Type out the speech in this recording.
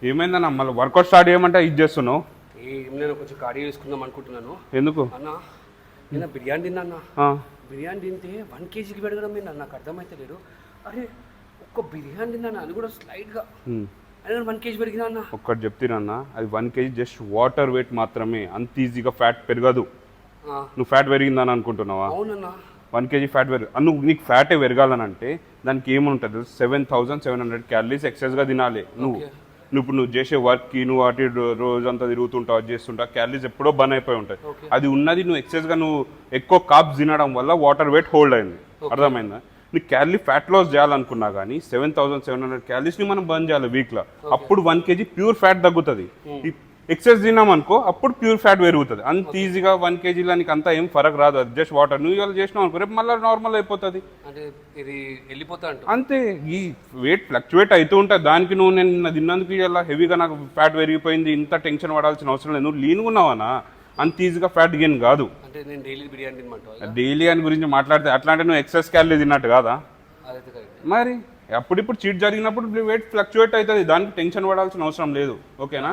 ఏమైందన్న మళ్ళీ workout start చేయమంటే ఇది చేస్తున్నావు? నేను కొంచెం కార్డియో చేసుకుందాం అనుకుంటున్నాను. ఎందుకు అన్న? నేను బిర్యానీ తిన్నా అన్న. బిర్యానీ తింటే 1 kgకి పెరగడం ఏంటి నాకు అర్థమైతే లేదు. అరే ఒక్క బిర్యానీ తిన్నా, అది కూడా స్లైడ్గా, అది 1 kg పెరిగినా అన్న. ఒక్కటి చెప్తున్నా, అది 1 kg జస్ట్ వాటర్ వెయిట్ మాత్రమే, అంత ఈజీగా ఫ్యాట్ పెరగదు. నువ్వు ఫ్యాట్ పెరిగిందని అనుకుంటున్నావా? అవునన్నా. 1 kg ఫ్యాట్ నువ్వు నీకు ఫ్యాటే పెరగాలనంటే దానికి ఏముంటుంది, 7700 క్యాలరీస్ ఎక్సెస్గా తినాలి. నువ్వు చేసే వర్క్కి నువ్వు అటు రోజంతా తిరుగుతుంటావు, అది చేస్తుంటావు, క్యాలరీస్ ఎప్పుడో బర్న్ అయిపోయి ఉంటాయి. అది ఉన్నది నువ్వు ఎక్సెస్గా నువ్వు ఎక్కువ కాప్స్ తినడం వల్ల వాటర్ వెయిట్ హోల్డ్ అయింది. అర్థమైందా? నీకు క్యాలరీ ఫ్యాట్ లాస్ చేయాలనుకున్నా కానీ 7700 క్యాలరీస్ని మనం బర్న్ చేయాలి వీక్లో. అప్పుడు 1 kg ప్యూర్ ఫ్యాట్ తగ్గుతుంది. ఎక్సెస్ తిన్నామనుకో అప్పుడు ప్యూర్ ఫ్యాట్ పెరుగుతుంది. అంత ఈజీగా 1 kgలో నీకు అంతా ఏం ఫరక్ రాదు. అది జస్ట్ వాటర్. నువ్వు ఇవాళ చేసినావు అనుకో రేపు మళ్ళీ నార్మల్ అయిపోతుంది. అంతే. ఈ వెయిట్ ఫ్లక్చువేట్ అవుతూ ఉంటుంది. దానికి నువ్వు నేను తిన్నందుకు ఇలా హెవీగా నాకు ఫ్యాట్ పెరిగిపోయింది ఇంత టెన్షన్ పడాల్సిన అవసరం లేదు. నువ్వు లీన్గా ఉన్నావనా అంత ఈజీగా ఫ్యాట్ గెయిన్ కాదు. డైలీ అని గురించి మాట్లాడితే అట్లా అంటే నువ్వు ఎక్సెస్ క్యాలరీ తిన్నట్టు కాదా? మరి అప్పుడిప్పుడు చీట్ జరిగినప్పుడు వెయిట్ ఫ్లక్చువేట్ అవుతుంది. దానికి టెన్షన్ పడాల్సిన అవసరం లేదు. ఓకేనా?